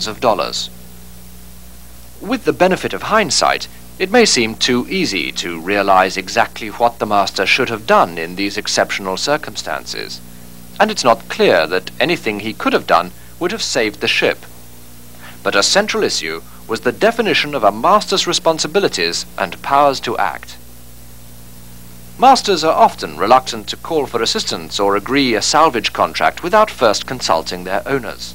millions of dollars. With the benefit of hindsight, it may seem too easy to realize exactly what the master should have done in these exceptional circumstances, and it's not clear that anything he could have done would have saved the ship. But a central issue was the definition of a master's responsibilities and powers to act. Masters are often reluctant to call for assistance or agree a salvage contract without first consulting their owners.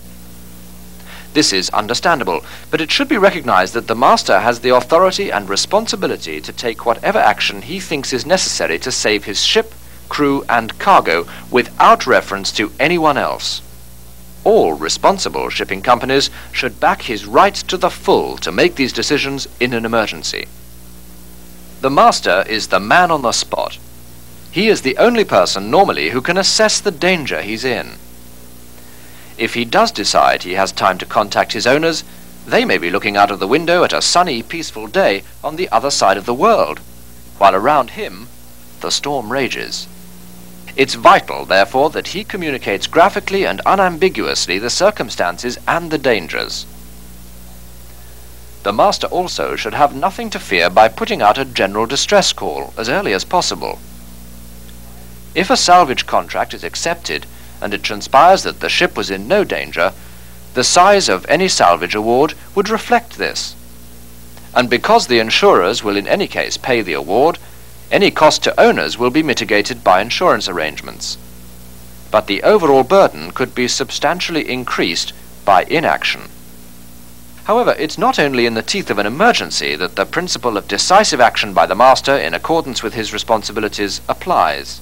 This is understandable, but it should be recognized that the master has the authority and responsibility to take whatever action he thinks is necessary to save his ship, crew, and cargo without reference to anyone else. All responsible shipping companies should back his right to the full to make these decisions in an emergency. The master is the man on the spot. He is the only person normally who can assess the danger he's in. If he does decide he has time to contact his owners, they may be looking out of the window at a sunny, peaceful day on the other side of the world, while around him the storm rages. It's vital, therefore, that he communicates graphically and unambiguously the circumstances and the dangers. The master also should have nothing to fear by putting out a general distress call as early as possible. If a salvage contract is accepted, and it transpires that the ship was in no danger, the size of any salvage award would reflect this. And because the insurers will in any case pay the award, any cost to owners will be mitigated by insurance arrangements. But the overall burden could be substantially increased by inaction. However, it's not only in the teeth of an emergency that the principle of decisive action by the master in accordance with his responsibilities applies.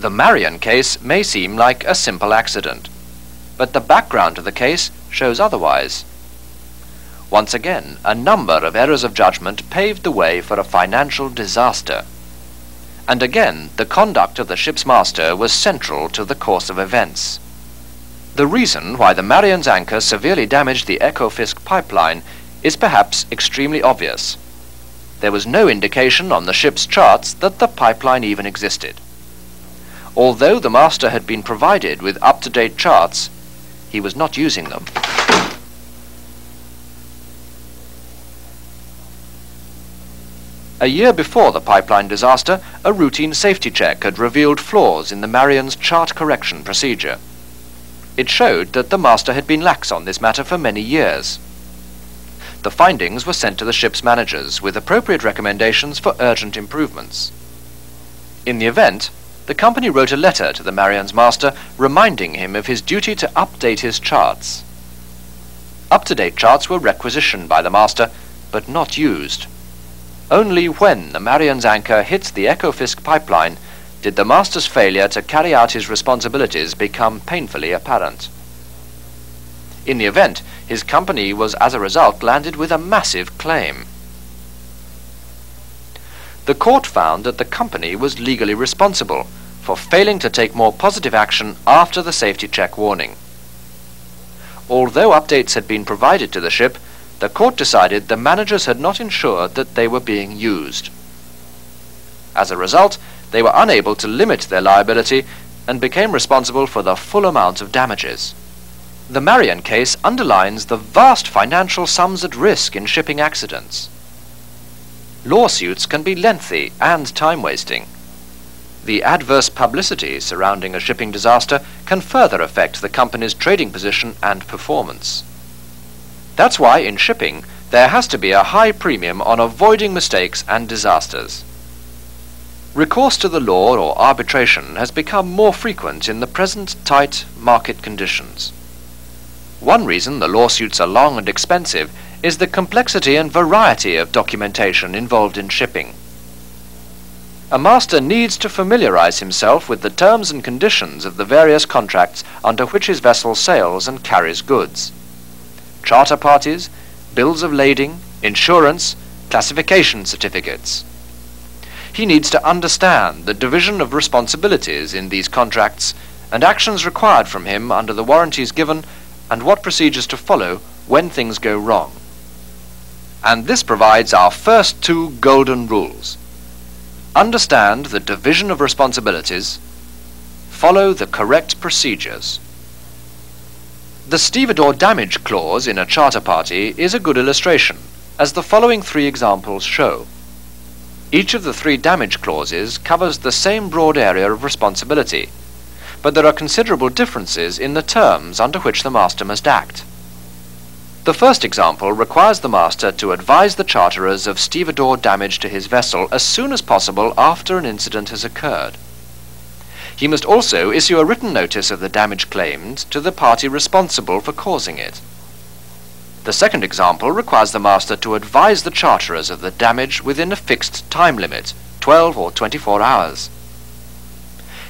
The Marion case may seem like a simple accident, but the background to the case shows otherwise. Once again, a number of errors of judgment paved the way for a financial disaster. And again, the conduct of the ship's master was central to the course of events. The reason why the Marion's anchor severely damaged the Ekofisk pipeline is perhaps extremely obvious. There was no indication on the ship's charts that the pipeline even existed. Although the master had been provided with up-to-date charts, he was not using them. A year before the pipeline disaster, a routine safety check had revealed flaws in the Marion's chart correction procedure. It showed that the master had been lax on this matter for many years. The findings were sent to the ship's managers with appropriate recommendations for urgent improvements. In the event, the company wrote a letter to the Marion's master reminding him of his duty to update his charts. Up-to-date charts were requisitioned by the master, but not used. Only when the Marion's anchor hit the Ekofisk pipeline did the master's failure to carry out his responsibilities become painfully apparent. In the event, his company was as a result landed with a massive claim. The court found that the company was legally responsible for failing to take more positive action after the safety check warning. Although updates had been provided to the ship, the court decided the managers had not ensured that they were being used. As a result, they were unable to limit their liability and became responsible for the full amount of damages. The Marion case underlines the vast financial sums at risk in shipping accidents. Lawsuits can be lengthy and time-wasting. The adverse publicity surrounding a shipping disaster can further affect the company's trading position and performance. That's why in shipping, there has to be a high premium on avoiding mistakes and disasters. Recourse to the law or arbitration has become more frequent in the present tight market conditions. One reason the lawsuits are long and expensive is the complexity and variety of documentation involved in shipping. A master needs to familiarize himself with the terms and conditions of the various contracts under which his vessel sails and carries goods. Charter parties, bills of lading, insurance, classification certificates. He needs to understand the division of responsibilities in these contracts and actions required from him under the warranties given and what procedures to follow when things go wrong. And this provides our first two golden rules. Understand the division of responsibilities follow the correct procedures. The stevedore damage clause in a charter party is a good illustration, as the following 3 examples show. Each of the 3 damage clauses covers the same broad area of responsibility, but there are considerable differences in the terms under which the master must act. The first example requires the master to advise the charterers of stevedore damage to his vessel as soon as possible after an incident has occurred. He must also issue a written notice of the damage claimed to the party responsible for causing it. The second example requires the master to advise the charterers of the damage within a fixed time limit, 12 or 24 hours.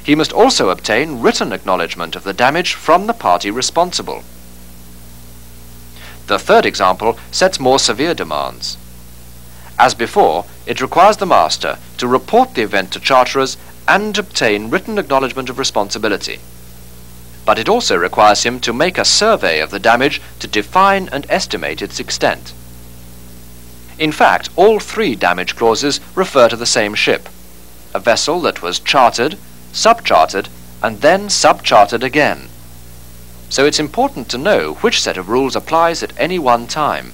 He must also obtain written acknowledgement of the damage from the party responsible. The third example sets more severe demands. As before, it requires the master to report the event to charterers and obtain written acknowledgement of responsibility. But it also requires him to make a survey of the damage to define and estimate its extent. In fact, all 3 damage clauses refer to the same ship, a vessel that was chartered, subchartered, and then subchartered again. So it's important to know which set of rules applies at any one time.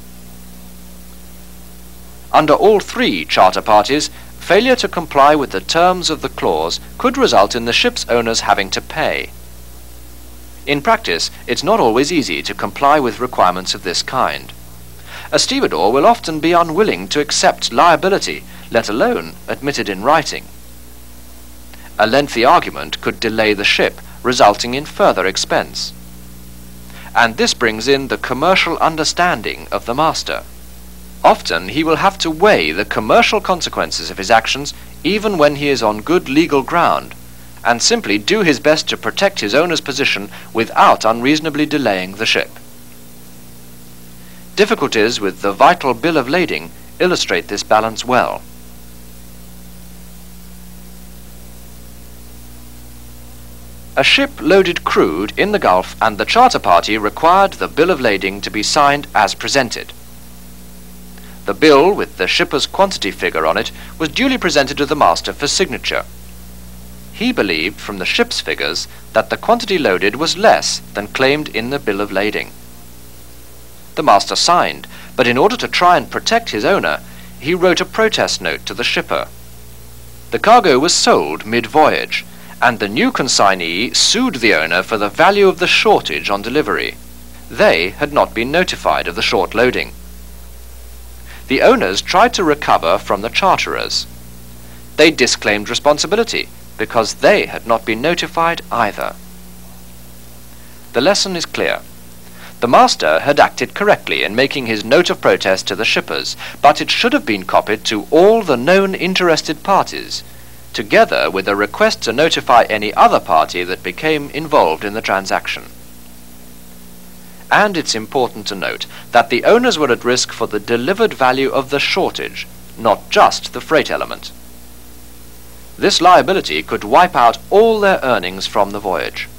Under all 3 charter parties, failure to comply with the terms of the clause could result in the ship's owners having to pay. In practice, it's not always easy to comply with requirements of this kind. A stevedore will often be unwilling to accept liability, let alone admit it in writing. A lengthy argument could delay the ship, resulting in further expense. And this brings in the commercial understanding of the master. Often he will have to weigh the commercial consequences of his actions even when he is on good legal ground, and simply do his best to protect his owner's position without unreasonably delaying the ship. Difficulties with the vital bill of lading illustrate this balance well. A ship loaded crude in the Gulf, and the charter party required the bill of lading to be signed as presented. The bill with the shipper's quantity figure on it was duly presented to the master for signature. He believed from the ship's figures that the quantity loaded was less than claimed in the bill of lading. The master signed, but in order to try and protect his owner, he wrote a protest note to the shipper. The cargo was sold mid-voyage, and the new consignee sued the owner for the value of the shortage on delivery. They had not been notified of the short loading. The owners tried to recover from the charterers. They disclaimed responsibility because they had not been notified either. The lesson is clear. The master had acted correctly in making his note of protest to the shippers, but it should have been copied to all the known interested parties, together with a request to notify any other party that became involved in the transaction. And it's important to note that the owners were at risk for the delivered value of the shortage, not just the freight element. This liability could wipe out all their earnings from the voyage.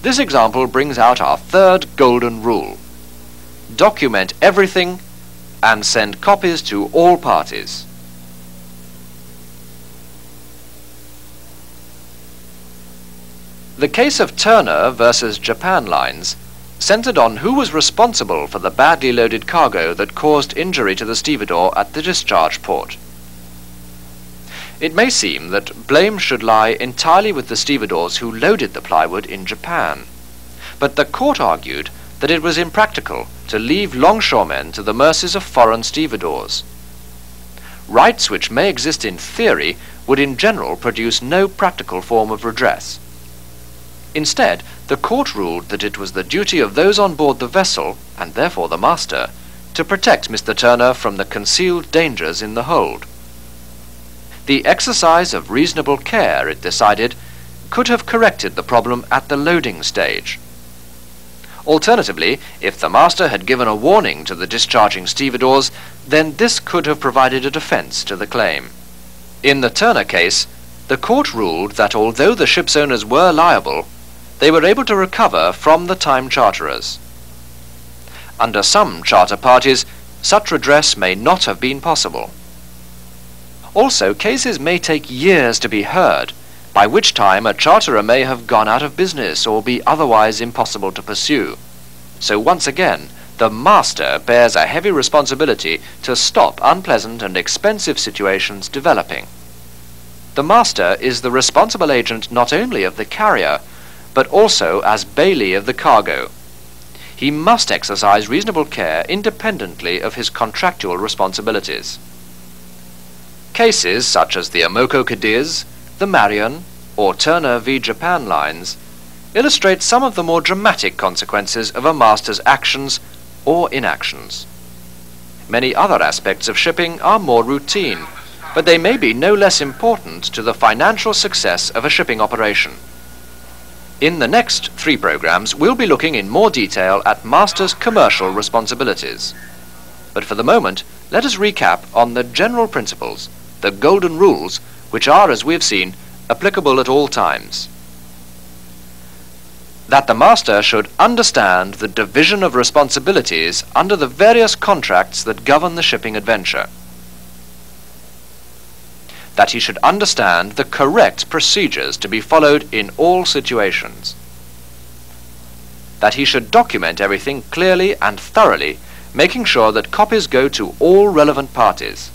This example brings out our third golden rule. Document everything and send copies to all parties. The case of Turner versus Japan Lines centered on who was responsible for the badly loaded cargo that caused injury to the stevedore at the discharge port. It may seem that blame should lie entirely with the stevedores who loaded the plywood in Japan, but the court argued that it was impractical to leave longshoremen to the mercies of foreign stevedores. Rights which may exist in theory would in general produce no practical form of redress. Instead, the court ruled that it was the duty of those on board the vessel, and therefore the master, to protect Mr. Turner from the concealed dangers in the hold. The exercise of reasonable care, it decided, could have corrected the problem at the loading stage. Alternatively, if the master had given a warning to the discharging stevedores, then this could have provided a defense to the claim. In the Turner case, the court ruled that although the ship's owners were liable, they were able to recover from the time charterers. Under some charter parties, such redress may not have been possible. Also, cases may take years to be heard, by which time a charterer may have gone out of business or be otherwise impossible to pursue. So once again, the master bears a heavy responsibility to stop unpleasant and expensive situations developing. The master is the responsible agent not only of the carrier, but also as bailee of the cargo. He must exercise reasonable care independently of his contractual responsibilities. Cases such as the Omoko Cadiz, the Marion, or Turner v. Japan lines illustrate some of the more dramatic consequences of a master's actions or inactions. Many other aspects of shipping are more routine, but they may be no less important to the financial success of a shipping operation. In the next 3 programs, we'll be looking in more detail at master's commercial responsibilities. But for the moment, let us recap on the general principles, the golden rules, which are, as we have seen, applicable at all times. That the master should understand the division of responsibilities under the various contracts that govern the shipping adventure. That he should understand the correct procedures to be followed in all situations. That he should document everything clearly and thoroughly, making sure that copies go to all relevant parties.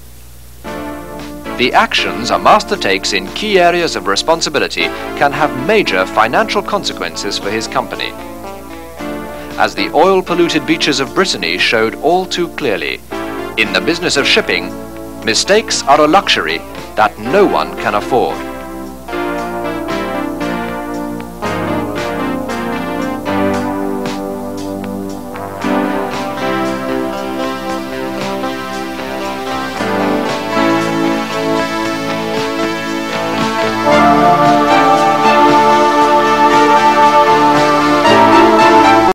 The actions a master takes in key areas of responsibility can have major financial consequences for his company. As the oil-polluted beaches of Brittany showed all too clearly, in the business of shipping, mistakes are a luxury that no one can afford.